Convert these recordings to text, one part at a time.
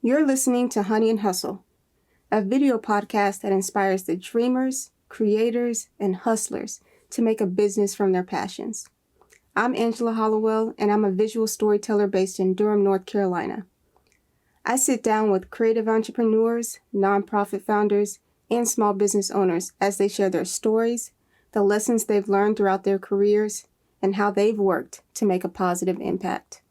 You're listening to Honey and Hustle, a video podcast that inspires the dreamers, creators, and hustlers to make a business from their passions. I'm Angela Hollowell, and I'm a visual storyteller based in Durham, North Carolina. I sit down with creative entrepreneurs, nonprofit founders, and small business owners as they share their stories, the lessons they've learned throughout their careers, and how they've worked to make a positive impact.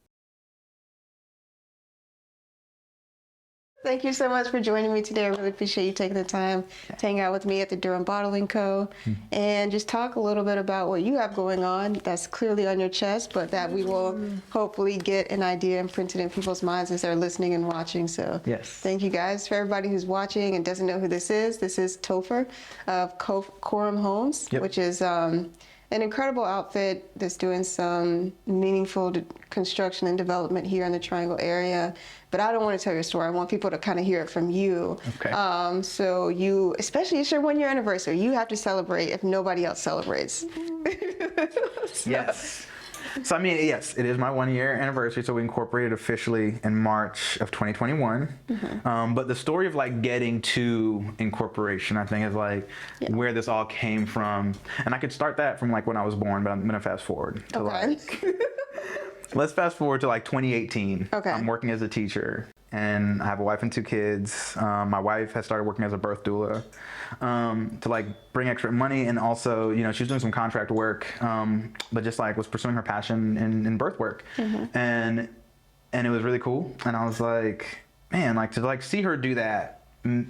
Thank you so much for joining me today. I really appreciate you taking the time to hang out with me at the Durham Bottling Co. And just talk a little bit about what you have going on that's clearly on your chest, but that we will hopefully get an idea imprinted in people's minds as they're listening and watching. So thank you guys. For everybody who's watching and doesn't know who this is Topher of Quorum Homes, which is an incredible outfit that's doing some meaningful construction and development here in the Triangle area. But I don't want to tell your story. I want people to kind of hear it from you. Okay. So you, especially it's your 1 year anniversary, you have to celebrate if nobody else celebrates. Yes. So I mean, yes, it is my 1 year anniversary. So we incorporated officially in March of 2021. But the story of like getting to incorporation, I think, is like where this all came from. And I could start that from like when I was born, but I'm gonna fast forward to like. Let's fast forward to like 2018. Okay. I'm working as a teacher and I have a wife and 2 kids. My wife has started working as a birth doula to like bring extra money, and also, you know, she was doing some contract work, but just like was pursuing her passion in birth work. And it was really cool. And I was like, man, like to like see her do that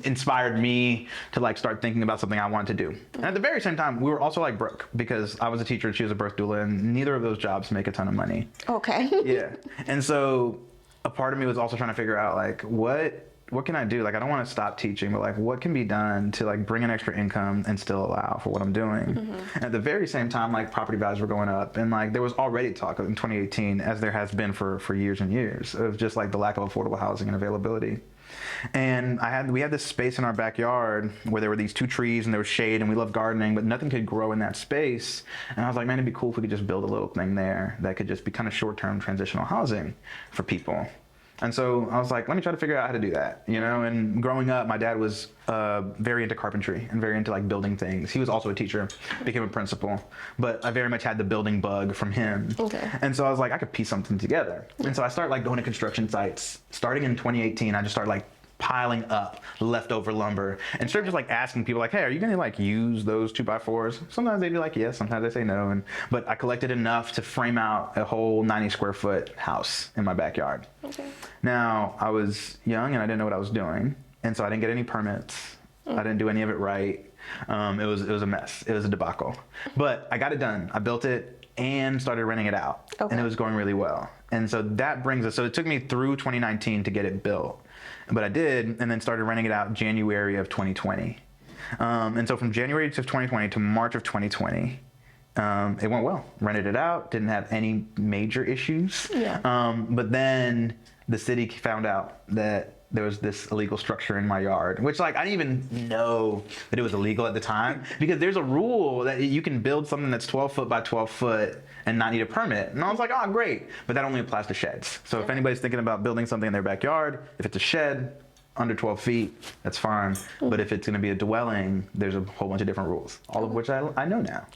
inspired me to like start thinking about something I wanted to do. And at the very same time, we were also like broke because I was a teacher and she was a birth doula, and neither of those jobs make a ton of money. Okay. Yeah. And so a part of me was also trying to figure out like what can I do? Like I don't want to stop teaching, but like what can be done to like bring in extra income and still allow for what I'm doing? And at the very same time, like property values were going up, and like there was already talk in 2018, as there has been for years and years, of just like the lack of affordable housing and availability. And we had this space in our backyard where there were these 2 trees and there was shade, and we loved gardening, but nothing could grow in that space. And I was like, man, it'd be cool if we could just build a little thing there that could just be kind of short-term transitional housing for people. And so I was like, let me try to figure out how to do that, you know? And growing up, my dad was very into carpentry and very into like building things. He was also a teacher, became a principal, but I very much had the building bug from him. Okay. And so I was like, I could piece something together. And so I started like going to construction sites. Starting in 2018, I just started like piling up leftover lumber and started just like asking people like, hey, are you gonna like use those 2x4s? Sometimes they'd be like yes, sometimes they say no. But I collected enough to frame out a whole 90 square foot house in my backyard. Okay. Now I was young and I didn't know what I was doing, and so I didn't get any permits. I didn't do any of it right. It was a mess. It was a debacle. But I got it done. I built it and started renting it out. Okay. And it was going really well. And so that brings us, so it took me through 2019 to get it built. But I did, and then started renting it out January of 2020. And so from January of 2020 to March of 2020, it went well. Rented it out, didn't have any major issues. Yeah. But then the city found out that there was this illegal structure in my yard, which like I didn't even know that it was illegal at the time, because there's a rule that you can build something that's 12 foot by 12 foot and not need a permit. And I was like, oh, great. But that only applies to sheds. So if anybody's thinking about building something in their backyard, if it's a shed under 12 feet, that's fine. But if it's gonna be a dwelling, there's a whole bunch of different rules, all of which I know now.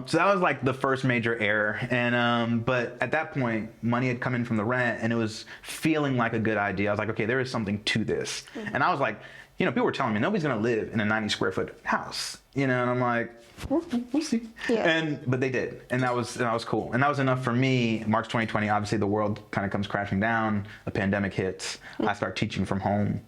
So that was like the first major error. And but at that point, money had come in from the rent, and it was feeling like a good idea. I was like, okay, there is something to this. And I was like, you know, people were telling me nobody's gonna live in a 90 square foot house, you know, and I'm like, we'll see. Yeah. But they did, and that was cool, and that was enough for me. March 2020, obviously the world kind of comes crashing down. A pandemic hits. I start teaching from home,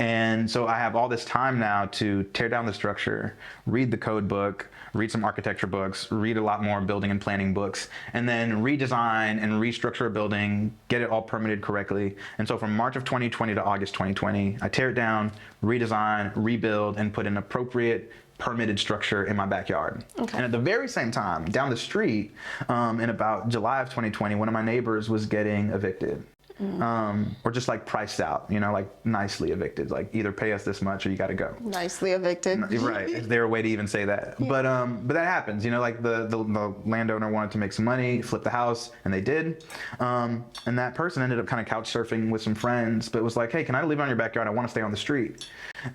and so I have all this time now to tear down the structure, read the code book, read some architecture books, read a lot more building and planning books, and then redesign and restructure a building, get it all permitted correctly. And so from March of 2020 to August 2020, I tear it down, redesign, rebuild, and put an appropriate permitted structure in my backyard. Okay. And at the very same time, down the street, in about July of 2020, one of my neighbors was getting evicted. or just like priced out, you know, like nicely evicted, like either pay us this much or you got to go. Nicely evicted. Right. Is there a way to even say that? Yeah. But that happens, you know, like the landowner wanted to make some money, flip the house, and they did. And that person ended up kind of couch surfing with some friends, but was like, hey, can I live on your backyard? I want to stay on the street.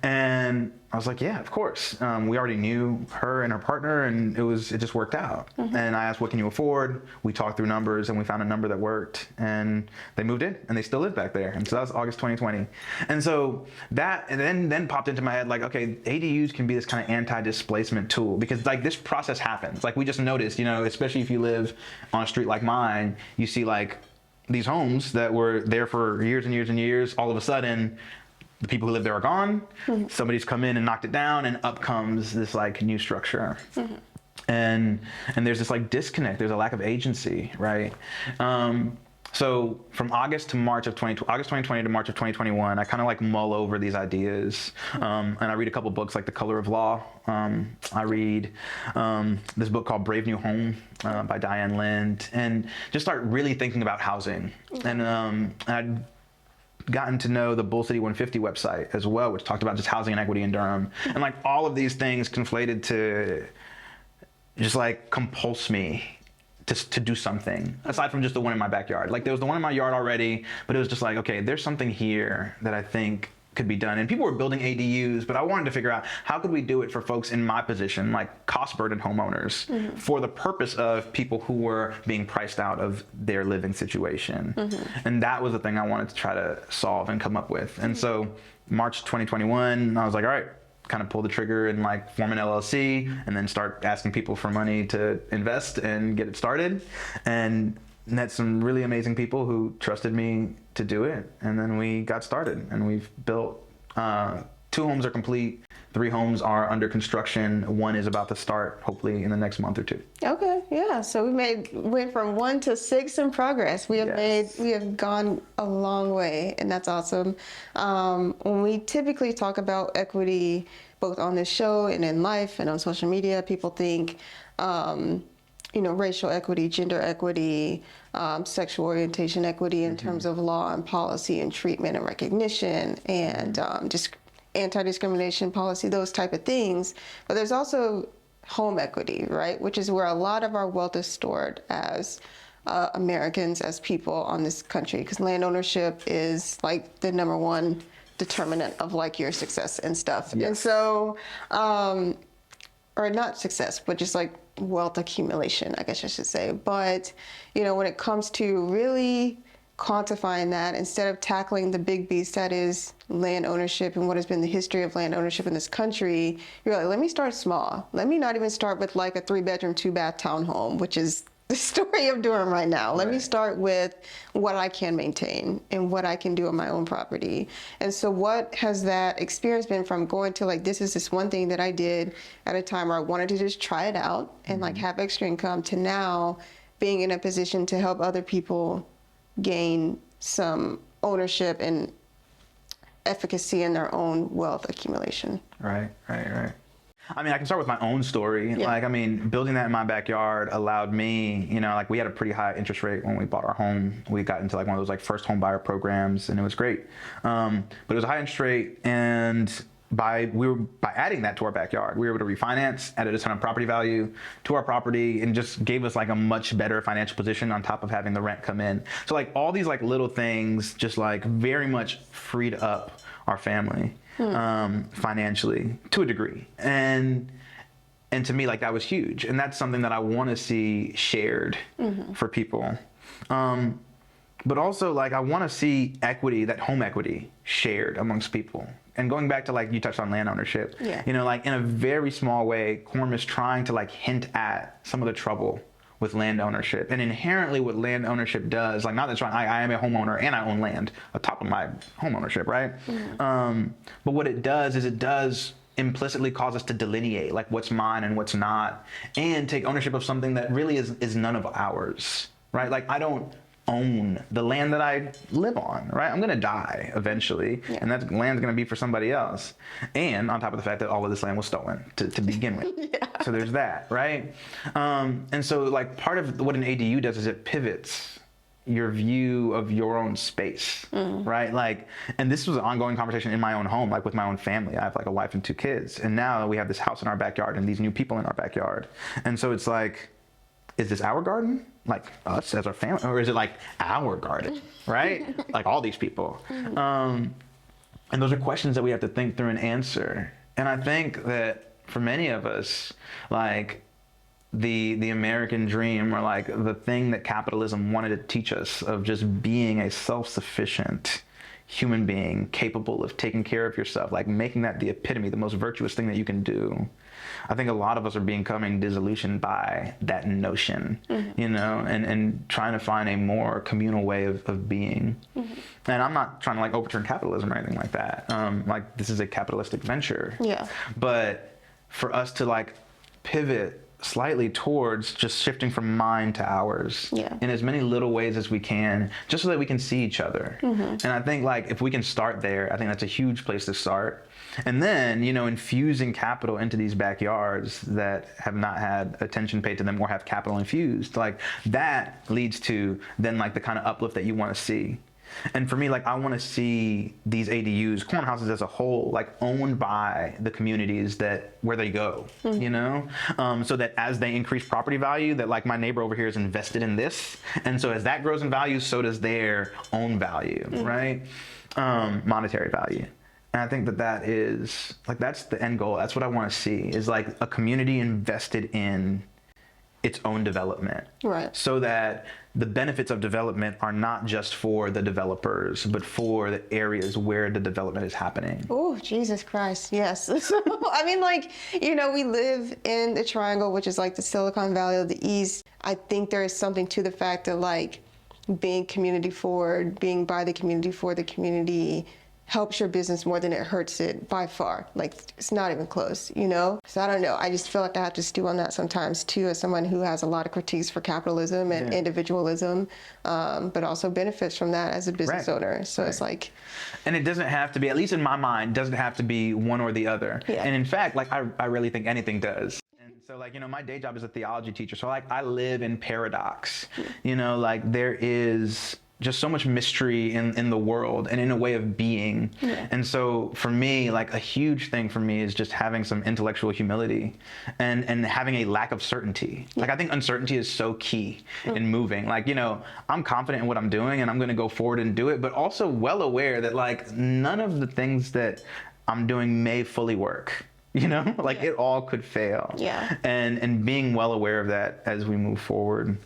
And I was like, yeah, of course. We already knew her and her partner, and it just worked out. And I asked, what can you afford? We talked through numbers, and we found a number that worked, and they moved in, and they still live back there. And so that was August 2020. And so that, and then popped into my head, like, okay, ADUs can be this kind of anti-displacement tool, because like this process happens. Like we just noticed, you know, especially if you live on a street like mine, you see like these homes that were there for years and years and years, all of a sudden, the people who live there are gone. Somebody's come in and knocked it down, and up comes this like new structure. And there's this like disconnect. There's a lack of agency, right? So from August 2020 to March of 2021, I kind of like mull over these ideas, and I read a couple books like The Color of Law. I read this book called Brave New Home by Diane Lind, and just start really thinking about housing. And I'd gotten to know the Bull City 150 website as well, which talked about just housing inequity in Durham. And like all of these things conflated to just like compulse me to do something, aside from just the one in my backyard. Like there was the one in my yard already, but it was just like, okay, there's something here that I think could be done. And people were building ADUs, but I wanted to figure out how could we do it for folks in my position, like cost burdened homeowners, for the purpose of people who were being priced out of their living situation. And that was the thing I wanted to try to solve and come up with. And so March 2021, I was like, all right, kind of pull the trigger and like form an LLC, and then start asking people for money to invest and get it started. And met some really amazing people who trusted me to do it. And then we got started, and we've built, 2 homes are complete, 3 homes are under construction. 1 is about to start, hopefully in the next month or 2. Okay, yeah. So we went from 1 to 6 in progress. We have gone a long way, and that's awesome. When we typically talk about equity, both on this show and in life and on social media, people think, you know, racial equity, gender equity, sexual orientation equity in terms of law and policy and treatment and recognition, and just anti-discrimination policy, those type of things. But there's also home equity, right? Which is where a lot of our wealth is stored as Americans, as people on this country, because land ownership is like the #1 determinant of like your success and stuff. Yes. And so, or not success, but just like wealth accumulation, I guess I should say. But, you know, when it comes to really quantifying that, instead of tackling the big beast that is land ownership and what has been the history of land ownership in this country, you're like, let me start small. Let me not even start with like a 3-bedroom, 2-bath townhome, which is the story of Durham right now. Let me start with what I can maintain and what I can do on my own property. And so what has that experience been from going to like, this is this one thing that I did at a time where I wanted to just try it out and like have extra income, to now being in a position to help other people gain some ownership and efficacy in their own wealth accumulation. Right. I mean, I can start with my own story. Yeah. Like, I mean, building that in my backyard allowed me, you know, like we had a pretty high interest rate when we bought our home. We got into like one of those like first home buyer programs, and it was great. But it was a high interest rate, and by adding that to our backyard, we were able to refinance, added a ton of property value to our property, and just gave us like a much better financial position on top of having the rent come in. So like all these like little things just like very much freed up our family. Financially to a degree, and to me, like that was huge, and that's something that I want to see shared for people. But also, like, I want to see equity, that home equity, shared amongst people. And going back to like you touched on land ownership, you know, like in a very small way, Quorum is trying to like hint at some of the trouble with land ownership, and inherently what land ownership does, like, not that I am a homeowner and I own land on top of my home ownership, right? But what it does is it does implicitly cause us to delineate like what's mine and what's not, and take ownership of something that really is none of ours, right? Like I don't own the land that I live on, right? I'm gonna die eventually, and that land's gonna be for somebody else. And on top of the fact that all of this land was stolen to begin with. So there's that, right? And so like part of what an ADU does is it pivots your view of your own space, right? Like, and this was an ongoing conversation in my own home, like with my own family. I have like a wife and 2 kids, and now we have this house in our backyard and these new people in our backyard. And so it's like, is this our garden? Like us as our family, or is it like our garden, right? Like all these people. And those are questions that we have to think through and answer. And I think that for many of us, like, the American dream, or like the thing that capitalism wanted to teach us of just being a self-sufficient human being capable of taking care of yourself, like making that the epitome, the most virtuous thing that you can do. I think a lot of us are becoming disillusioned by that notion, you know, and trying to find a more communal way of being. And I'm not trying to like overturn capitalism or anything like that. Like, this is a capitalistic venture. Yeah. But for us to like pivot slightly towards just shifting from mine to ours in as many little ways as we can, just so that we can see each other. And I think like if we can start there, I think that's a huge place to start. And then, you know, infusing capital into these backyards that have not had attention paid to them or have capital infused, like that leads to then like the kind of uplift that you want to see. And for me, like, I want to see these ADUs, cornhouses as a whole, like owned by the communities that where they go, you know, so that as they increase property value, that like my neighbor over here is invested in this. And so as that grows in value, so does their own value, right? Monetary value. And I think that that is like, that's the end goal. That's what I want to see, is like a community invested in its own development. Right. So that the benefits of development are not just for the developers, but for the areas where the development is happening. Oh, Jesus Christ, yes. So, I mean, like, you know, we live in the Triangle, which is like the Silicon Valley of the East. I think there is something to the fact that like being community forward, being by the community for the community, helps your business more than it hurts it by far. Like, it's not even close, you know? So I don't know. I just feel like I have to stew on that sometimes too, as someone who has a lot of critiques for capitalism and individualism, but also benefits from that as a business owner. So it's like... And it doesn't have to be, at least in my mind, doesn't have to be one or the other. And in fact, like, I really think anything does. So like, you know, my day job is a theology teacher. So like, I live in paradox, you know, like there is just so much mystery in the world and in a way of being. And so for me, like a huge thing for me is just having some intellectual humility and having a lack of certainty. Like, I think uncertainty is so key in moving. Like, you know, I'm confident in what I'm doing and I'm going to go forward and do it, but also well aware that like none of the things that I'm doing may fully work. You know, like it all could fail. And being well aware of that as we move forward.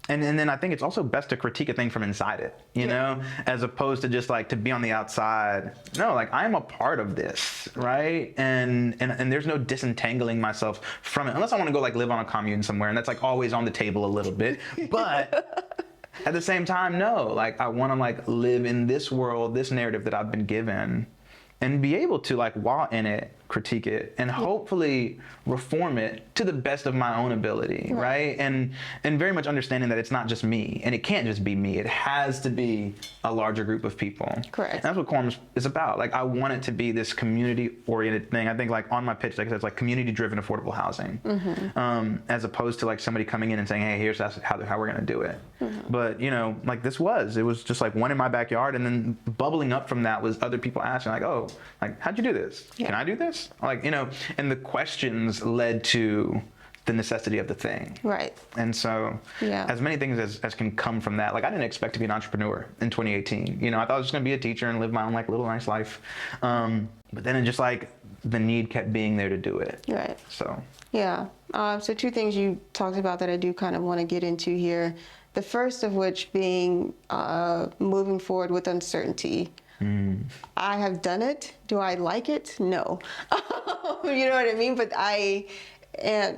And then I think it's also best to critique a thing from inside it, you know, as opposed to just like to be on the outside. No, like I'm a part of this, right? And there's no disentangling myself from it, unless I want to go like live on a commune somewhere, and that's like always on the table a little bit. But at the same time, no, like I want to like live in this world, this narrative that I've been given, and be able to like while in it, critique it, and hopefully reform it to the best of my own ability, right? And very much understanding that it's not just me, and it can't just be me. It has to be a larger group of people. Correct. And that's what Quorum is about. Like, I want it to be this community-oriented thing. I think like on my pitch, like it's like community-driven affordable housing, as opposed to like somebody coming in and saying, hey, here's how we're gonna do it. But you know, like it was just like one in my backyard, and then bubbling up from that was other people asking like, oh, like how'd you do this? Can I do this? Like, you know, and the questions led to the necessity of the thing. Right. And so as many things as can come from that. Like, I didn't expect to be an entrepreneur in 2018. You know, I thought I was just gonna be a teacher and live my own like little nice life. But then it just like the need kept being there to do it. Right. So. Yeah. So 2 things you talked about that I do kind of want to get into here. The first of which being moving forward with uncertainty. I have done it. Do I like it? No. You know what I mean? But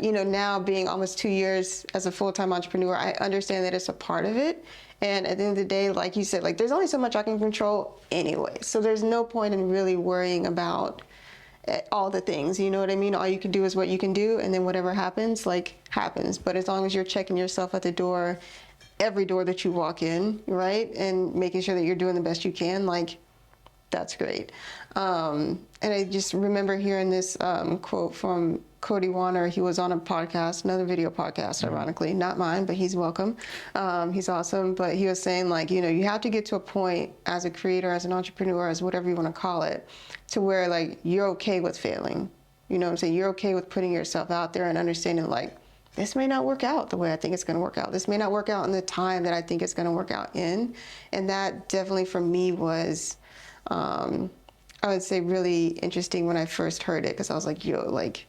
you know, now being almost 2 years as a full-time entrepreneur, I understand that it's a part of it. And at the end of the day, like you said, like there's only so much I can control anyway. So there's no point in really worrying about all the things, you know what I mean? All you can do is what you can do, and then whatever happens, like happens. But as long as you're checking yourself at the door, every door that you walk in, right? And making sure that you're doing the best you can, like that's great. And I just remember hearing this quote from Cody Warner. He was on a podcast, another video podcast, ironically, not mine, but he's welcome. He's awesome. But he was saying, like, you know, you have to get to a point as a creator, as an entrepreneur, as whatever you want to call it, to where, like, you're okay with failing. You know what I'm saying? You're okay with putting yourself out there and understanding, like, this may not work out the way I think it's going to work out. This may not work out in the time that I think it's going to work out in. And that definitely for me was, I would say, really interesting when I first heard it, because I was like, yo, like,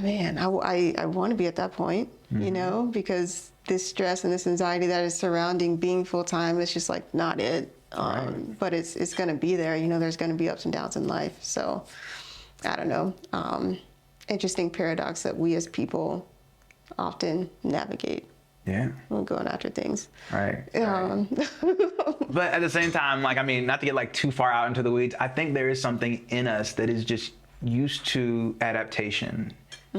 man, I want to be at that point, you know, because this stress and this anxiety that is surrounding being full-time is just like not it. But it's going to be there. You know, there's going to be ups and downs in life. So I don't know. Interesting paradox that we as people often navigate. Yeah. When going after things. Right. But at the same time, like, I mean, not to get like too far out into the weeds, I think there is something in us that is just used to adaptation.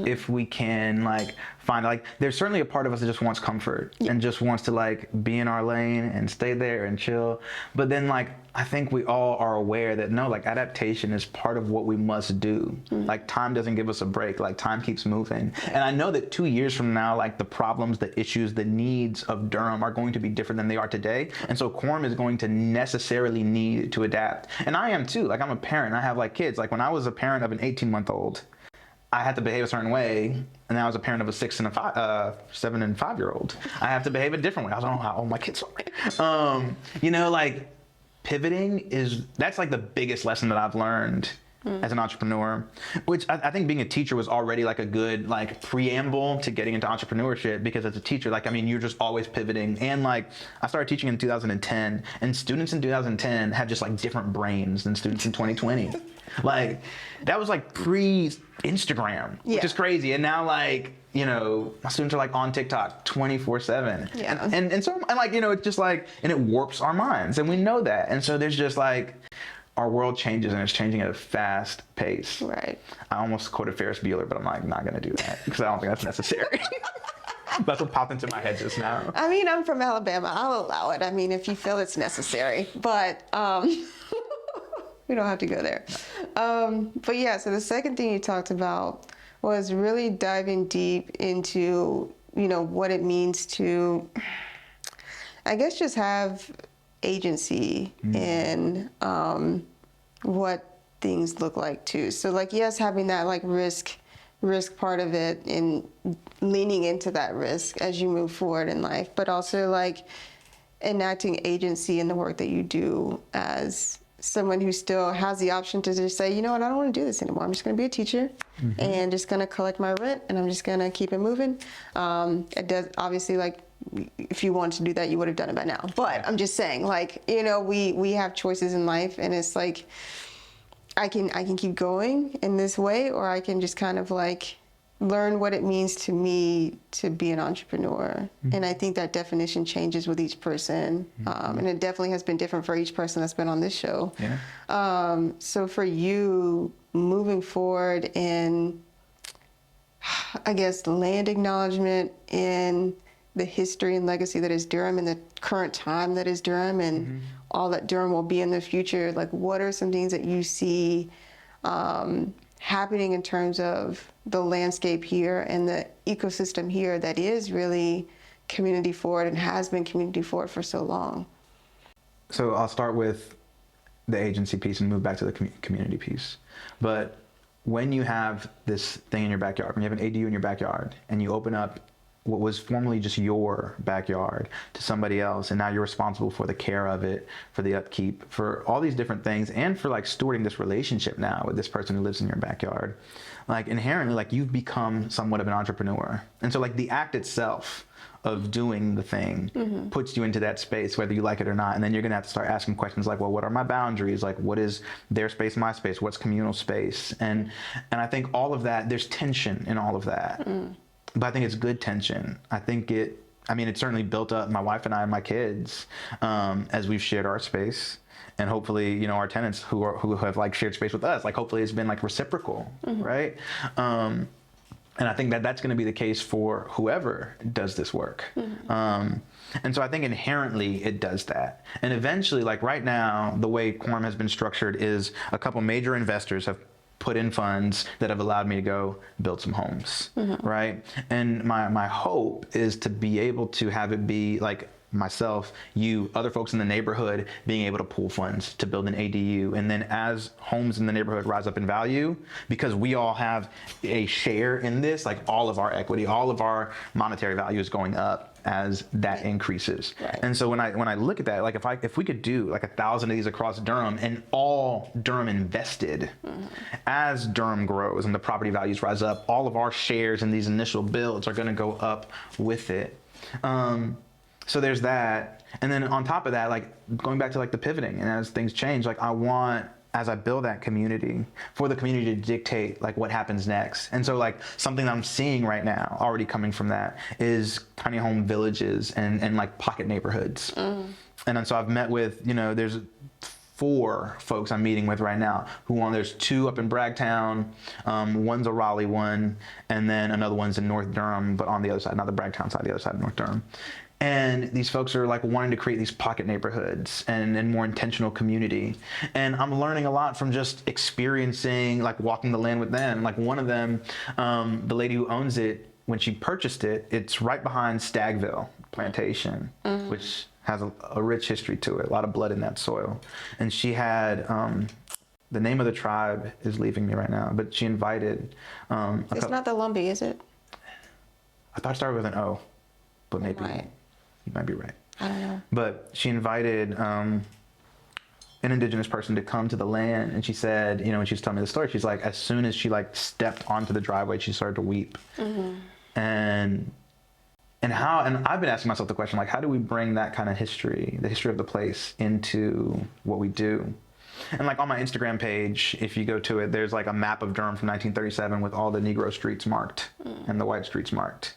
If we can, like, find, like, there's certainly a part of us that just wants comfort and just wants to, like, be in our lane and stay there and chill. But then, like, I think we all are aware that, no, like, adaptation is part of what we must do. Like, time doesn't give us a break. Like, time keeps moving. And I know that 2 years from now, like, the problems, the issues, the needs of Durham are going to be different than they are today. And so Quorum is going to necessarily need to adapt. And I am, too. Like, I'm a parent. I have, like, kids. Like, when I was a parent of an 18-month-old, I had to behave a certain way, and now as a parent of a 7 and 5-year-old, I have to behave a different way. I don't know how old my kids are. You know, like, pivoting that's like the biggest lesson that I've learned as an entrepreneur, which I think being a teacher was already like a good, like, preamble to getting into entrepreneurship, because as a teacher, like, I mean, you're just always pivoting. And, like, I started teaching in 2010, and students in 2010 had just, like, different brains than students in 2020. Like, that was like pre-Instagram, which is crazy. And now, like, you know, my students are like on TikTok 24/7. Yeah. And so, and like, you know, it's just like, and it warps our minds, and we know that. And so there's just like, our world changes, and it's changing at a fast pace. Right. I almost quoted Ferris Bueller, but I'm like, not going to do that because I don't think that's necessary. That's what popped into my head just now. I mean, I'm from Alabama. I'll allow it. I mean, if you feel it's necessary, but we don't have to go there. But yeah, so the second thing you talked about was really diving deep into, you know, what it means to, I guess, just have agency in what things look like too. So, like, yes, having that, like, risk part of it and leaning into that risk as you move forward in life, but also, like, enacting agency in the work that you do as someone who still has the option to just say, you know what, I don't want to do this anymore. I'm just going to be a teacher and just going to collect my rent, and I'm just going to keep it moving. It does, obviously, like, if you wanted to do that, you would have done it by now. But I'm just saying, like, you know, we have choices in life, and it's like, I can keep going in this way, or I can just kind of, like, learn what it means to me to be an entrepreneur. And I think that definition changes with each person. And it definitely has been different for each person that's been on this show. Yeah. So for you, moving forward in, I guess, land acknowledgement in the history and legacy that is Durham, and the current time that is Durham, and all that Durham will be in the future, like, what are some things that you see happening in terms of the landscape here and the ecosystem here that is really community forward and has been community forward for so long? So I'll start with the agency piece and move back to the community piece. But when you have this thing in your backyard, when you have an ADU in your backyard, and you open up what was formerly just your backyard to somebody else, and now you're responsible for the care of it, for the upkeep, for all these different things, and for, like, stewarding this relationship now with this person who lives in your backyard, like, inherently, like, you've become somewhat of an entrepreneur. And so, like, the act itself of doing the thing puts you into that space, whether you like it or not. And then you're gonna have to start asking questions like, well, what are my boundaries? Like, what is their space, my space? What's communal space? And I think all of that, there's tension in all of that. But I think it's good tension. I think it certainly built up my wife and I and my kids as we've shared our space. And hopefully, you know, our tenants who have, like, shared space with us, like, hopefully it's been, like, reciprocal, right? And I think that that's going to be the case for whoever does this work. And so I think inherently it does that. And eventually, like right now, the way Quorum has been structured is a couple major investors have put in funds that have allowed me to go build some homes, right? And my hope is to be able to have it be like myself, you, other folks in the neighborhood being able to pool funds to build an ADU. And then as homes in the neighborhood rise up in value, because we all have a share in this, like all of our equity, all of our monetary value is going up as that increases. Right. And so when I look at that, like if we could do like 1,000 of these across Durham and all Durham invested, as Durham grows and the property values rise up, all of our shares in these initial builds are going to go up with it. So there's that. And then on top of that, like going back to like the pivoting and as things change, like I want, as I build that community, for the community to dictate like what happens next. And so like something that I'm seeing right now already coming from that is tiny home villages and like pocket neighborhoods. And then so I've met with, there's 4 folks I'm meeting with right now there's 2 up in Bragtown, one's a Raleigh one, and then another one's in North Durham, but on the other side, not the Bragtown side, the other side of North Durham. And these folks are like wanting to create these pocket neighborhoods and more intentional community. And I'm learning a lot from just experiencing, like walking the land with them. Like one of them, the lady who owns it, when she purchased it, it's right behind Stagville Plantation, which has a rich history to it, a lot of blood in that soil. And she had, the name of the tribe is leaving me right now, but she invited. It's not the Lumbee, is it? I thought it started with an O, but maybe. Right. You might be right. I don't know. But she invited an indigenous person to come to the land, and she said, when she was telling me the story, she's like, as soon as she like stepped onto the driveway, she started to weep. And I've been asking myself the question, like, how do we bring that kind of history, the history of the place, into what we do? And like on my Instagram page, if you go to it, there's like a map of Durham from 1937 with all the Negro streets marked and the white streets marked.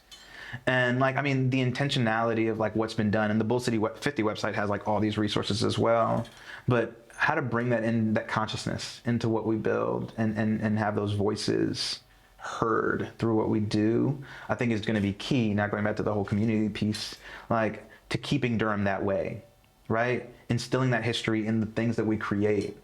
And like, I mean, the intentionality of like what's been done, and the Bull City 50 website has like all these resources as well, but how to bring that in, that consciousness into what we build and have those voices heard through what we do, I think is going to be key. Now going back to the whole community piece, like to keeping Durham that way, right? Instilling that history in the things that we create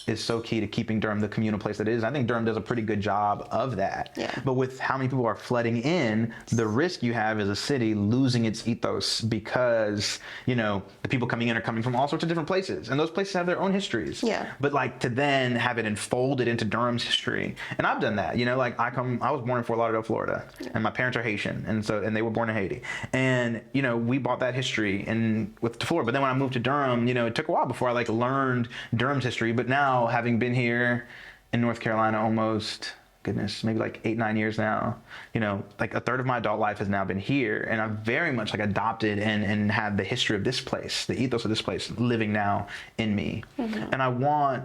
is so key to keeping Durham the communal place that it is. I think Durham does a pretty good job of that. Yeah. But with how many people are flooding in, the risk you have as a city losing its ethos because, the people coming in are coming from all sorts of different places, and those places have their own histories. Yeah. But like to then have it enfolded into Durham's history, and I've done that. Like I was born in Fort Lauderdale, Florida, and my parents are Haitian, and they were born in Haiti, and we bought that history to Florida. But then when I moved to Durham, it took a while before I like learned Durham's history. But now, having been here in North Carolina almost, maybe like 8-9 years now, like a third of my adult life has now been here, and I've very much like adopted and had the history of this place, the ethos of this place living now in me. And I want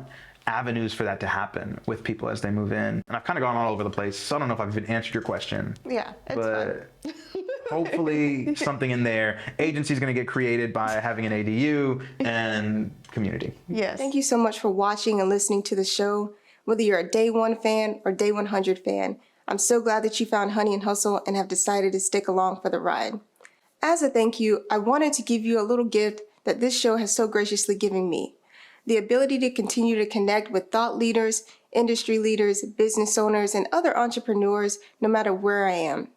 avenues for that to happen with people as they move in. And I've kind of gone all over the place, so I don't know if I've even answered your question. Yeah, it's but hopefully something in there. Agency is going to get created by having an ADU and community. Yes. Thank you so much for watching and listening to the show. Whether you're a day 1 fan or day 100 fan, I'm so glad that you found Honey and Hustle and have decided to stick along for the ride. As a thank you, I wanted to give you a little gift that this show has so graciously given me: the ability to continue to connect with thought leaders, industry leaders, business owners, and other entrepreneurs no matter where I am.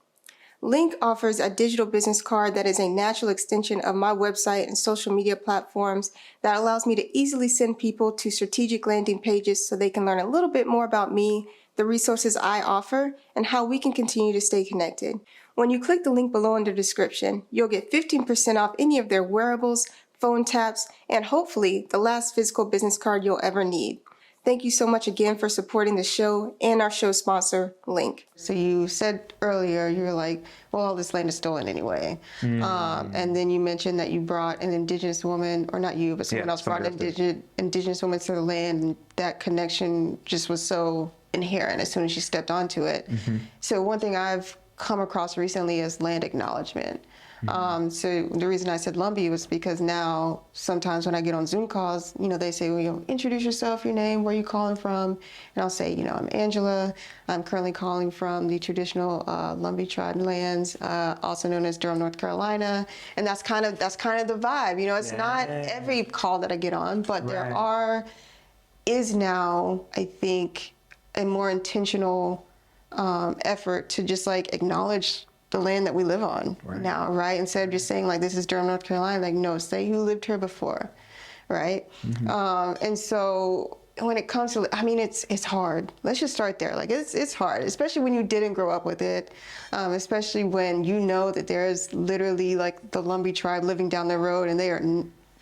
Link offers a digital business card that is a natural extension of my website and social media platforms that allows me to easily send people to strategic landing pages so they can learn a little bit more about me, the resources I offer, and how we can continue to stay connected. When you click the link below in the description, you'll get 15% off any of their wearables, phone taps, and hopefully the last physical business card you'll ever need. Thank you so much again for supporting the show and our show sponsor, Link. So you said earlier, you were like, well, all this land is stolen anyway. And then you mentioned that you brought an indigenous woman, or not you, but someone else brought an indigenous woman to the land, and that connection just was so inherent as soon as she stepped onto it. So one thing I've come across recently is land acknowledgement. So the reason I said Lumbee was because now sometimes when I get on Zoom calls, they say, well, introduce yourself, your name, where you calling from, and I'll say, I'm Angela. I'm currently calling from the traditional Lumbee tribe lands, also known as Durham, North Carolina, and that's kind of the vibe. It's not every call that I get on, but there is now, I think, a more intentional effort to just like acknowledge the land that we live on now, right? Instead of just saying like, this is Durham, North Carolina, like, no, say who lived here before, right? And so when it comes to, it's hard. Let's just start there. Like, it's hard, especially when you didn't grow up with it, especially when you know that there is literally like the Lumbee tribe living down the road, and they are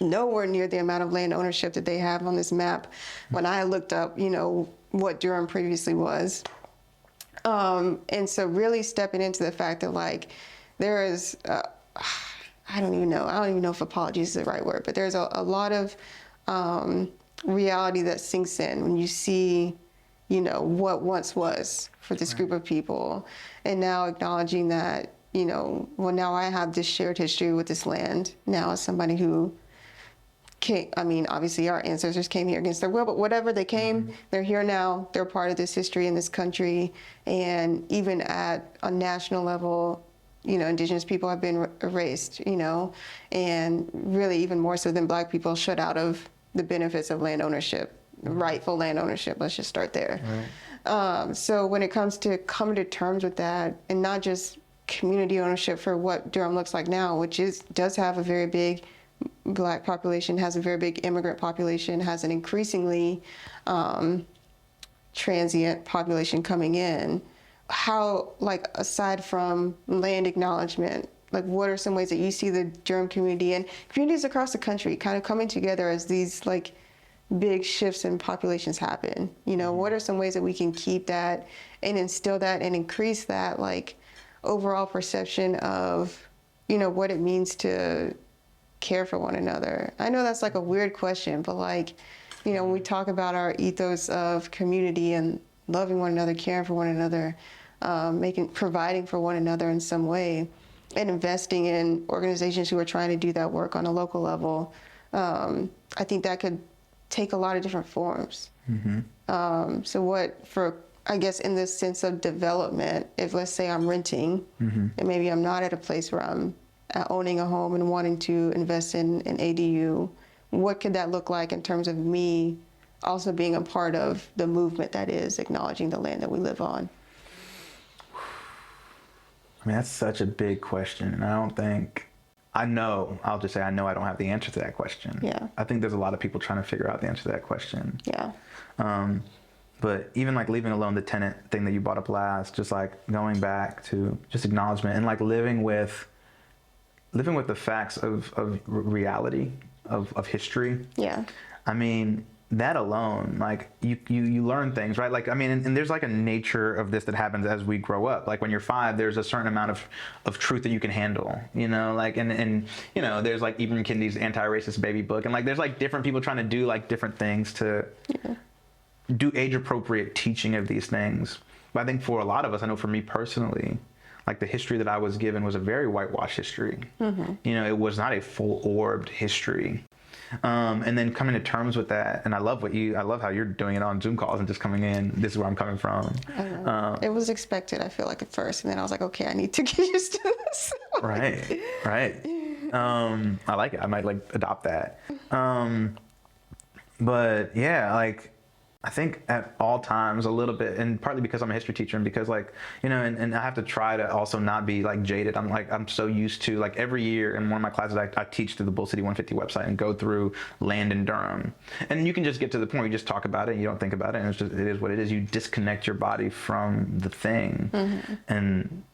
nowhere near the amount of land ownership that they have on this map. When I looked up, what Durham previously was. And so really stepping into the fact that like there is, I don't even know if apology is the right word, but there's a lot of reality that sinks in when you see, what once was for this group of people, and now acknowledging that, well, now I have this shared history with this land now as somebody who obviously our ancestors came here against their will, but whatever they came, they're here now. They're part of this history in this country. And even at a national level, Indigenous people have been erased, and really even more so than Black people, shut out of the benefits of land ownership, rightful land ownership. Let's just start there. So when it comes to coming to terms with that, and not just community ownership for what Durham looks like now, which does have a very big Black population, has a very big immigrant population, has an increasingly transient population coming in. How, like, aside from land acknowledgement, like, what are some ways that you see the Durham community and communities across the country kind of coming together as these like big shifts in populations happen? What are some ways that we can keep that and instill that and increase that like overall perception of, what it means to care for one another? I know that's like a weird question, but like, when we talk about our ethos of community and loving one another, caring for one another, providing for one another in some way, and investing in organizations who are trying to do that work on a local level, I think that could take a lot of different forms. So I guess in this sense of development, if let's say I'm renting, and maybe I'm not at a place where I'm owning a home and wanting to invest in an ADU, what could that look like in terms of me also being a part of the movement that is acknowledging the land that we live on? That's such a big question, and I'll just say I know I don't have the answer to that question. I think there's a lot of people trying to figure out the answer to that question. But even like leaving alone the tenant thing that you brought up last, just like going back to just acknowledgement and like living with the facts of reality, of history. That alone, like you learn things, right? Like, and there's like a nature of this that happens as we grow up. Like when you're 5, there's a certain amount of truth that you can handle, like, and there's like Ibram Kendi's anti-racist baby book. And like, there's like different people trying to do like different things to do age appropriate teaching of these things. But I think for a lot of us, I know for me personally, like the history that I was given was a very whitewashed history. It was not a full-orbed history. And then coming to terms with that, and I love how you're doing it on Zoom calls and just coming in, this is where I'm coming from. It was expected, I feel like, at first, and then I was like, okay, I need to get used to this. Right. I like it. I might like adopt that. But yeah, like, I think at all times a little bit, and partly because I'm a history teacher and because like, and I have to try to also not be like jaded. I'm so used to like every year in one of my classes, I teach through the Bull City 150 website and go through land in Durham. And you can just get to the point where you just talk about it and you don't think about it. And it is what it is. You disconnect your body from the thing. And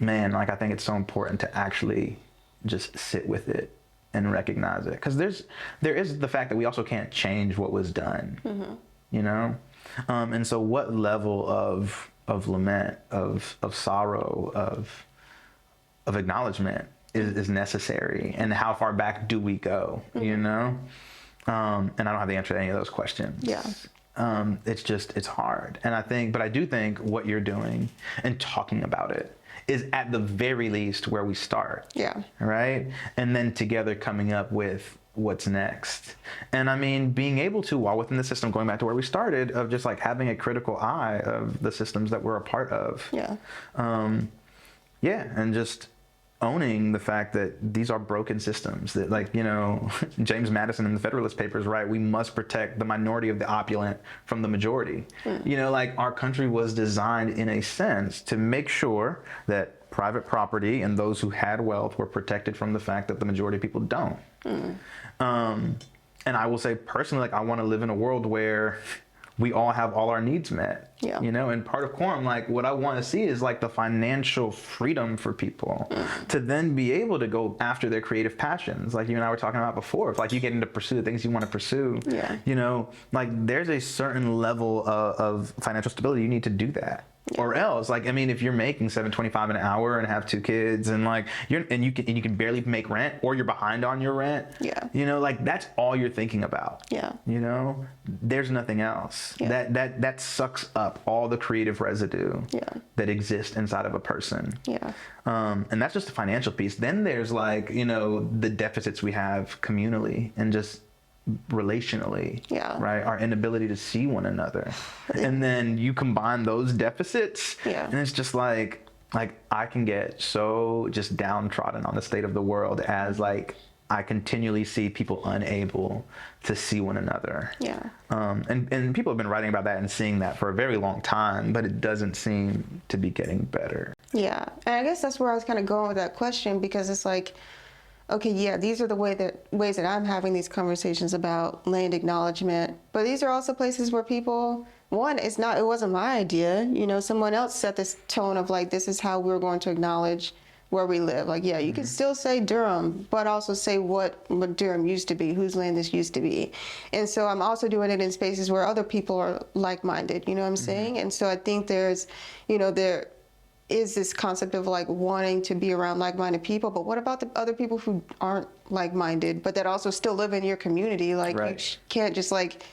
man, like, I think it's so important to actually just sit with it and recognize it. Because there is the fact that we also can't change what was done. And so what level of lament, of sorrow, of acknowledgement is necessary, and how far back do we go, and I don't have the answer to any of those questions. It's hard. And I do think what you're doing and talking about it is at the very least where we start. Yeah. Right? And then together coming up with what's next. And I mean, being able to, while within the system, going back to where we started, of just like having a critical eye of the systems that we're a part of. Yeah. Yeah, and just owning the fact that these are broken systems, that, like, you know, James Madison in the Federalist Papers, right, we must protect the minority of the opulent from the majority. You know, like, our country was designed in a sense to make sure that private property and those who had wealth were protected from the fact that the majority of people don't. And I will say personally, like, I want to live in a world where we all have all our needs met. Yeah. You know, and part of quorum, like, what I want to see is like the financial freedom for people to then be able to go after their creative passions. Like you and I were talking about before, if like you get into pursue the things you want to pursue, Yeah. you know, like there's a certain level of financial stability you need to do that. Or else, like, I mean, if you're making $7.25 an hour and have 2 kids and like you can barely make rent, or you're behind on your rent, Yeah. you know, like that's all you're thinking about. Yeah. You know, there's nothing else. Yeah. That sucks up all the creative residue Yeah. that exists inside of a person. Yeah. And that's just the financial piece. Then there's like, you know, the deficits we have communally and just relationally, Yeah. right? Our inability to see one another. And then you combine those deficits, Yeah. and it's just like I can get so just downtrodden on the state of the world as like I continually see people unable to see one another. Yeah. And people have been writing about that and seeing that for a very long time, but it doesn't seem to be getting better. Yeah. And I guess that's where I was kind of going with that question, because it's like, okay, yeah, these are the ways that I'm having these conversations about land acknowledgement, but these are also places where people, one, it wasn't my idea, you know, someone else set this tone of like, this is how we're going to acknowledge where we live. Like, yeah, you can still say Durham, but also say what Durham used to be, whose land this used to be. And so I'm also doing it in spaces where other people are like-minded, you know what I'm saying? And so I think there's, you know, there is this concept of like wanting to be around like-minded people, but what about the other people who aren't like-minded, but that also still live in your community? Like, Right. you can't just like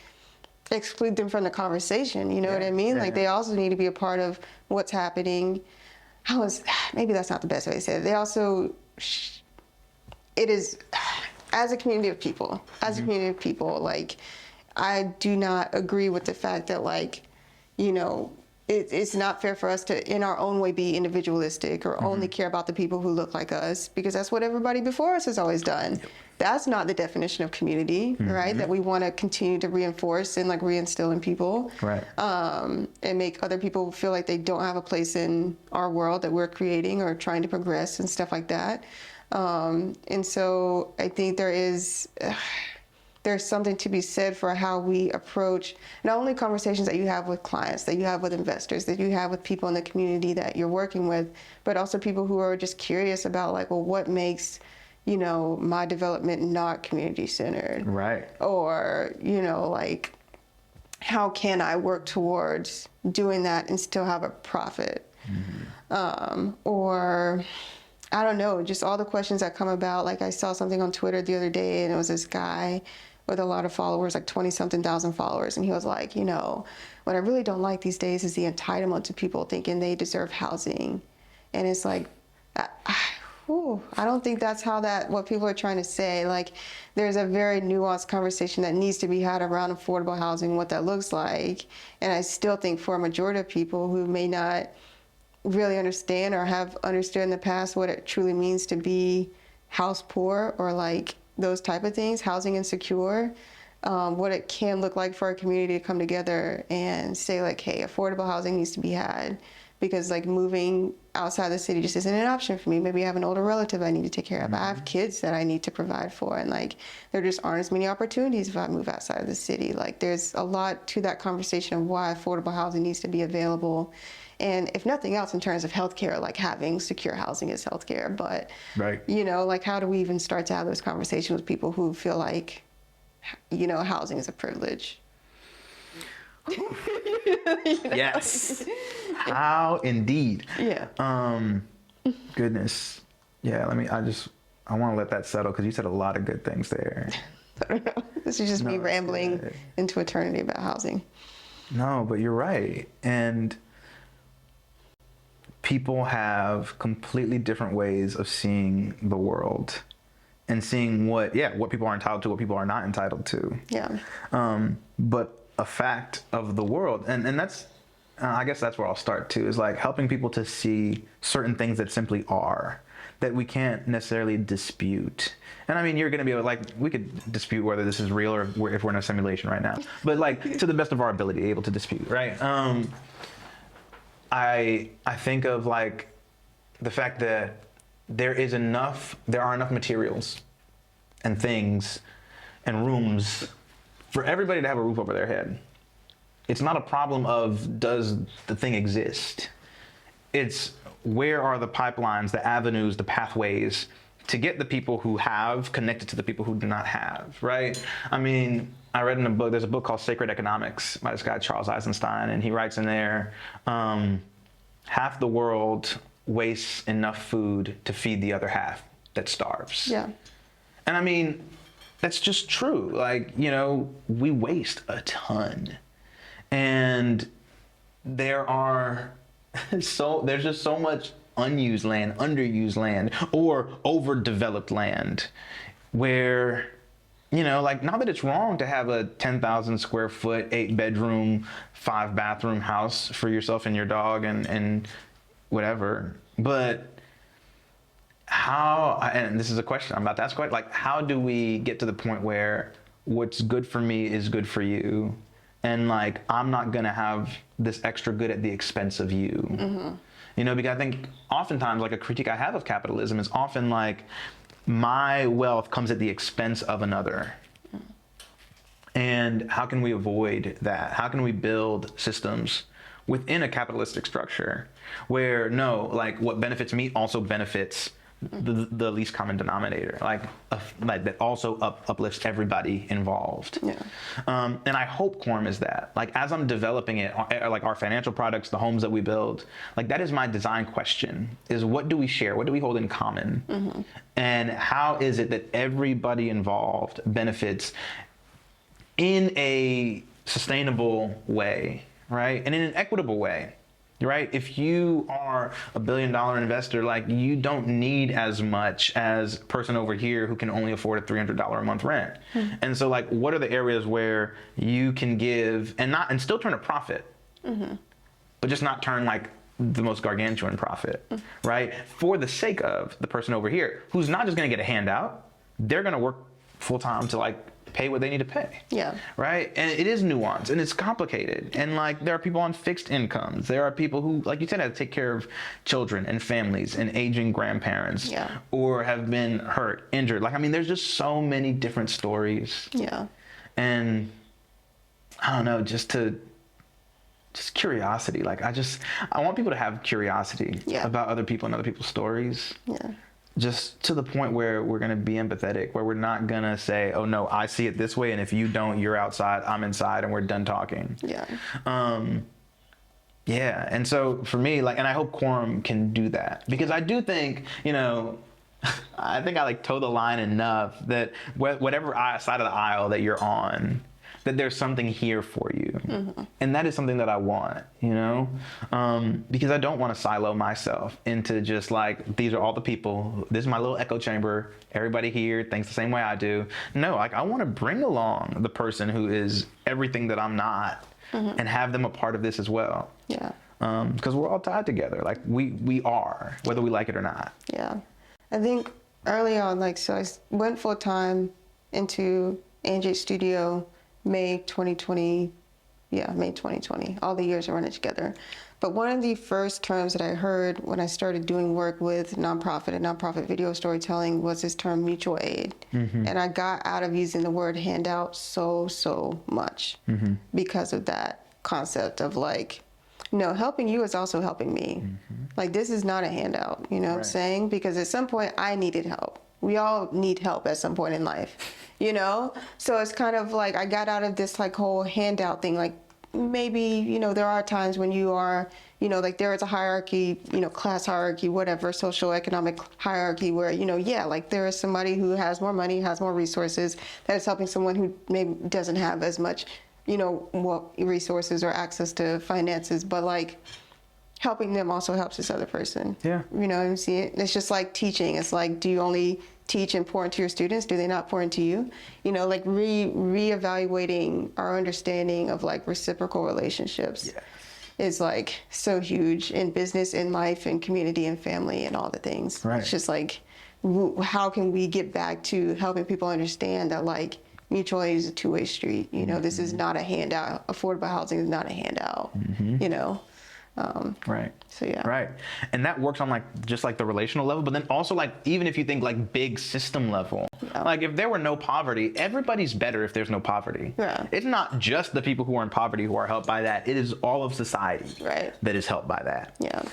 exclude them from the conversation, you know what I mean? Like, they also need to be a part of what's happening. Maybe that's not the best way to say it. They also, it is, as a community of people, like, I do not agree with the fact that, like, you know, it's not fair for us to, in our own way, be individualistic or only care about the people who look like us, because that's what everybody before us has always done. Yep. That's not the definition of community, right? That we want to continue to reinforce and like reinstill in people, Right. And make other people feel like they don't have a place in our world that we're creating or trying to progress and stuff like that. And so I think there's something to be said for how we approach not only conversations that you have with clients, that you have with investors, that you have with people in the community that you're working with, but also people who are just curious about like, well, what makes, you know, my development not community centered? Right. Or, you know, like, how can I work towards doing that and still have a profit? Or, I don't know, just all the questions that come about. Like, I saw something on Twitter the other day, and it was this guy with a lot of followers, like 20-something thousand followers. And he was like, you know, what I really don't like these days is the entitlement to people thinking they deserve housing. And it's like, I don't think that's what people are trying to say. Like, there's a very nuanced conversation that needs to be had around affordable housing, what that looks like. And I still think for a majority of people who may not really understand or have understood in the past what it truly means to be house poor or like those type of things, housing insecure, what it can look like for a community to come together and say like, hey, affordable housing needs to be had, because like moving outside the city just isn't an option for me. Maybe I have an older relative I need to take care of. I have kids that I need to provide for, and like there just aren't as many opportunities if I move outside of the city. Like, there's a lot to that conversation of why affordable housing needs to be available. And if nothing else, in terms of healthcare, like having secure housing is healthcare. But, Right. you know, like, how do we even start to have those conversations with people who feel like, you know, housing is a privilege? Yes. How indeed. Yeah. Goodness. Yeah, I want to let that settle, because you said a lot of good things there. I don't know. This is just me No, rambling good. into eternity about housing. No, but you're right. And people have completely different ways of seeing the world and seeing what people are entitled to, what people are not entitled to. Yeah. But a fact of the world, and that's, I guess that's where I'll start too, is like helping people to see certain things that simply are, that we can't necessarily dispute. And I mean, you're going to be able, like, we could dispute whether this is real or if we're in a simulation right now, but like to the best of our ability, able to dispute, right? I think of like the fact that there are enough materials and things and rooms for everybody to have a roof over their head. It's not a problem of does the thing exist? It's where are the pipelines, the avenues, the pathways to get the people who have connected to the people who do not have, right? I mean, I read in a book, there's a book called Sacred Economics by this guy, Charles Eisenstein, and he writes in there, half the world wastes enough food to feed the other half that starves. Yeah. And I mean, that's just true. Like, you know, we waste a ton. And there's just so much unused land, underused land, or overdeveloped land where, you know, like, not that it's wrong to have a 10,000 square foot, 8-bedroom, 5-bathroom house for yourself and your dog and whatever, but and this is a question I'm about to ask, like, how do we get to the point where what's good for me is good for you? And like, I'm not gonna have this extra good at the expense of you. Mm-hmm. You know, because I think oftentimes, like, a critique I have of capitalism is often like, my wealth comes at the expense of another. And how can we avoid that? How can we build systems within a capitalistic structure where, no, like, what benefits me also benefits the least common denominator, like that also uplifts everybody involved. Yeah. And I hope Quorum is that. Like, as I'm developing it, like our financial products, the homes that we build, like, that is my design question, is what do we share? What do we hold in common? Mm-hmm. And how is it that everybody involved benefits in a sustainable way, right? And in an equitable way. Right? If you are $1 billion investor, like, you don't need as much as person over here who can only afford a $300 a month rent. Mm-hmm. And so, like, what are the areas where you can give and still turn a profit, mm-hmm. but just not turn like the most gargantuan profit, mm-hmm. right? For the sake of the person over here who's not just going to get a handout, they're going to work full time to like pay what they need to pay. Yeah. Right? And it is nuanced and it's complicated. And like, there are people on fixed incomes. There are people who, like you said, have to take care of children and families and aging grandparents, yeah. or have been hurt, injured. Like, I mean, there's just so many different stories. Yeah. And I don't know, just curiosity. Like, I want people to have curiosity, yeah. about other people and other people's stories. Yeah. Just to the point where we're going to be empathetic, where we're not going to say, oh no, I see it this way, and if you don't, you're outside, I'm inside, and we're done talking. Yeah. Yeah. And so for me, like, and I hope Quorum can do that, because I do think, you know, I think I like toe the line enough that whatever side of the aisle that you're on, that there's something here for you. Mm-hmm. And that is something that I want, you know, because I don't want to silo myself into just like, these are all the people, this is my little echo chamber, everybody here thinks the same way I do. No, like, I want to bring along the person who is everything that I'm not, mm-hmm. and have them a part of this as well. Yeah. Because we're all tied together. Like, we are, whether we like it or not. Yeah. I think early on, like, so I went full time into ANJ's studio May 2020. All the years are running together. But one of the first terms that I heard when I started doing work with nonprofit and nonprofit video storytelling was this term mutual aid. Mm-hmm. And I got out of using the word handout so much, mm-hmm. because of that concept of like, no, helping you is also helping me. Mm-hmm. Like, this is not a handout, you know what I'm saying? Because at some point I needed help. We all need help at some point in life, you know? So it's kind of like, I got out of this like whole handout thing. Like, maybe, you know, there are times when you are, you know, like, there is a hierarchy, you know, class hierarchy, whatever, social economic hierarchy where, you know, yeah, like, there is somebody who has more money, has more resources, that is helping someone who maybe doesn't have as much, you know, more resources or access to finances. But like, helping them also helps this other person. Yeah. You know what I'm saying? It's just like teaching. It's like, do you only teach and pour into your students? Do they not pour into you? You know, like reevaluating our understanding of like reciprocal relationships is like so huge in business, in life, in community, and family, and all the things. Right. It's just like, how can we get back to helping people understand that like mutual aid is a two-way street? You know, this is not a handout. Affordable housing is not a handout. You know. Right. So yeah. Right. And that works on like just like the relational level, but then also like even if you think like big system level, like if there were no poverty, everybody's better if there's no poverty. Yeah. It's not just the people who are in poverty who are helped by that. It is all of society that is helped by that. Yeah.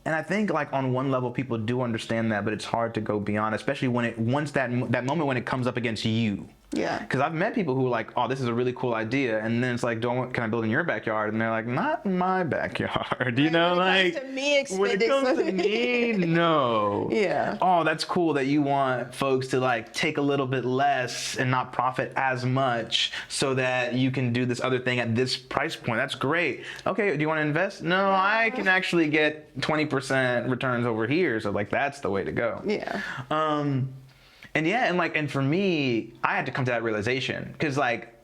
And I think like on one level people do understand that, but it's hard to go beyond, especially when once that moment when it comes up against you. Yeah. Because I've met people who are like, oh, this is a really cool idea. And then it's like, can I build in your backyard? And they're like, not in my backyard. You know, When it like, comes to me when it comes to me, no. Yeah. Oh, that's cool that you want folks to like take a little bit less and not profit as much so that you can do this other thing at this price point. That's great. Okay, do you want to invest? No, I can actually get 20% returns over here. So like, that's the way to go. Yeah. And for me, I had to come to that realization because like,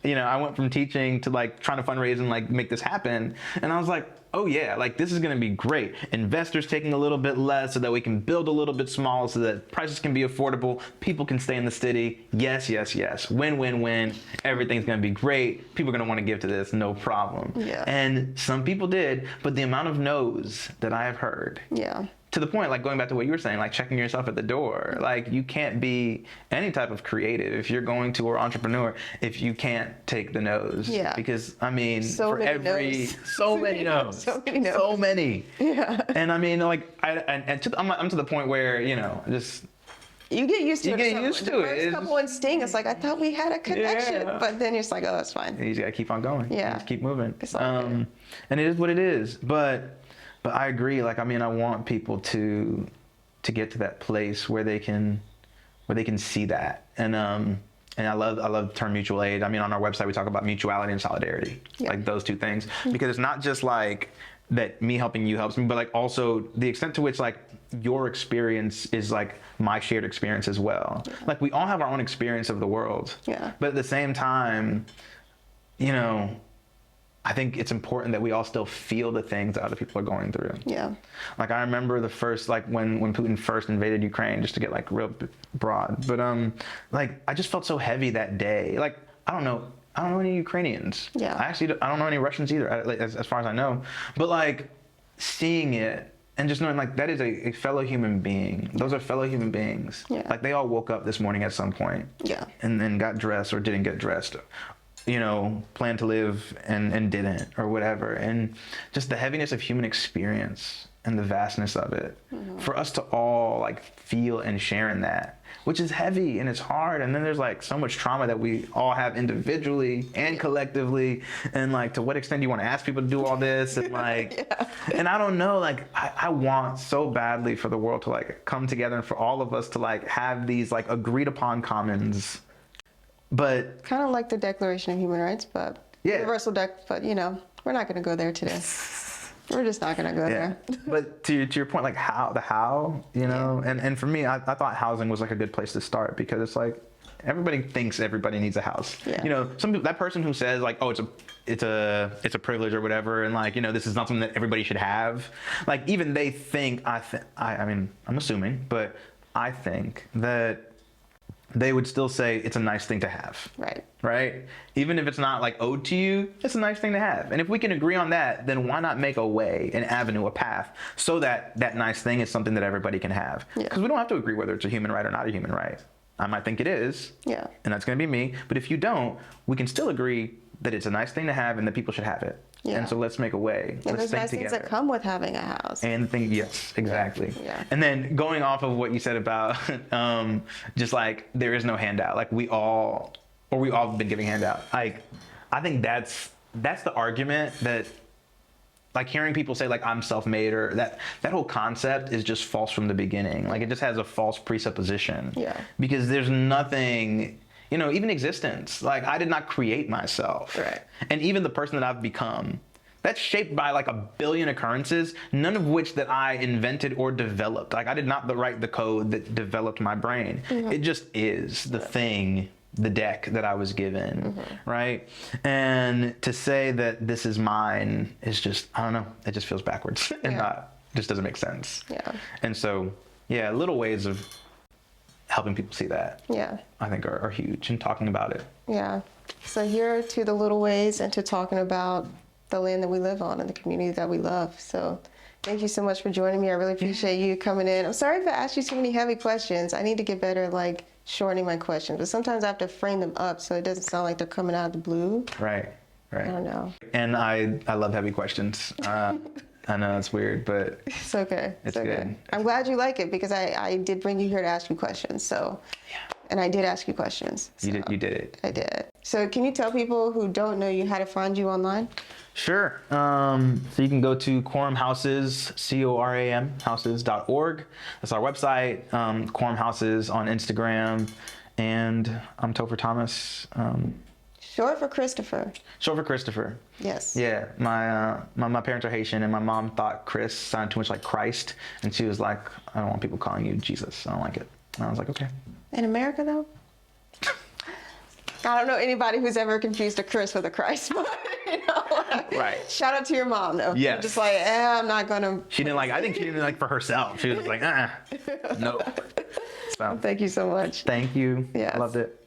you know, I went from teaching to like trying to fundraise and like make this happen. And I was like, oh yeah, like this is going to be great. Investors taking a little bit less so that we can build a little bit smaller so that prices can be affordable. People can stay in the city. Yes, yes, yes. Win, win, win. Everything's going to be great. People are going to want to give to this. No problem. Yeah. And some people did, but the amount of no's that I have heard. Yeah. To the point, like going back to what you were saying, like checking yourself at the door. Like you can't be any type of creative if you're going to or entrepreneur if you can't take the no's. Yeah. Because I mean, So for many every no's. so many no's, So many no's. so many. Yeah. And I mean, like I'm to the point where you know just. You get used to You it. get used to it. The first couple ones sting. It's like, I thought we had a connection. Yeah. But then it's like, oh, it's fine. You just gotta keep on going. Yeah. You just keep moving. It's all good. And it is what it is. But I agree. Like I mean, I want people to get to that place where they can see that. And I love the term mutual aid. I mean, on our website we talk about mutuality and solidarity, like those two things, because it's not just like that me helping you helps me, but like also the extent to which like your experience is like my shared experience as well. Yeah. Like we all have our own experience of the world. Yeah. But at the same time, you know, I think it's important that we all still feel the things that other people are going through. Yeah. Like I remember the first, like when Putin first invaded Ukraine, just to get like real broad, but like I just felt so heavy that day. Like I don't know any Ukrainians. Yeah. I don't know any Russians either, as far as I know. But like seeing it and just knowing like that is a fellow human being. Those are fellow human beings. Yeah. Like they all woke up this morning at some point. Yeah. And then got dressed or didn't get dressed. You know, planned to live and didn't, or whatever. And just the heaviness of human experience and the vastness of it, for us to all like feel and share in that, which is heavy and it's hard. And then there's like so much trauma that we all have individually and collectively. And like, to what extent do you want to ask people to do all this? And like, and I don't know, like I want so badly for the world to like come together and for all of us to like have these like agreed upon commons. But kind of like the Declaration of Human Rights, but universal but you know, we're not going to go there today. We're just not going to go there. But to your point, like how, you know, and for me, I thought housing was like a good place to start because it's like everybody thinks everybody needs a house. Yeah. You know, that person who says like, oh, it's a privilege or whatever, and like, you know, this is not something that everybody should have. Like even they think I mean, I'm assuming, but I think that they would still say it's a nice thing to have. Right. Right? Even if it's not like owed to you, it's a nice thing to have. And if we can agree on that, then why not make a way, an avenue, a path, so that that nice thing is something that everybody can have? Because we don't have to agree whether it's a human right or not a human right. I might think it is. Yeah. And that's going to be me. But if you don't, we can still agree that it's a nice thing to have and that people should have it. Yeah. And so let's make a way. And let's there's nice things that come with having a house. And yes, exactly. Yeah. And then going off of what you said about just like there is no handout. Like we all have been giving handout. Like I think that's the argument that like hearing people say like I'm self-made or that whole concept is just false from the beginning. Like it just has a false presupposition. Yeah. Because there's nothing, you know, even existence. Like I did not create myself. Right. And even the person that I've become That's shaped by like a billion occurrences, none of which that I invented or developed. Like I did not write the code that developed my brain. It just is the thing, the deck that I was given, right? And to say that this is mine is just, I don't know, it just feels backwards and just doesn't make sense. Yeah. And so, yeah, little ways of helping people see that, I think are huge, and talking about it. Yeah. So here to the little ways and to talking about the land that we live on and the community that we love. So thank you so much for joining me. I really appreciate you coming in. I'm sorry if I asked you so many heavy questions. I need to get better at like shortening my questions, but sometimes I have to frame them up so it doesn't sound like they're coming out of the blue. Right. I don't know. And I love heavy questions. I know it's weird, but It's okay. It's good. I'm glad you like it because I did bring you here to ask you questions. So, and I did ask you questions. So you did it. I did. So can you tell people who don't know you how to find you online? Sure. So you can go to Quorum Houses, CORAM houses.org. That's our website. Quorum Houses on Instagram, and I'm Topher Thomas. Short for Christopher. Short for Christopher. Yes. Yeah, my parents are Haitian, and my mom thought Chris sounded too much like Christ, and she was like, I don't want people calling you Jesus. I don't like it. And I was like, okay. In America, though? I don't know anybody who's ever confused a Chris with a Christ, but, you know. Right. Shout out to your mom, though. Yes. Just like, I'm not going to. She didn't like, I think she didn't like for herself. She was like, no. So Thank you so much. thank you. Yes. Loved it.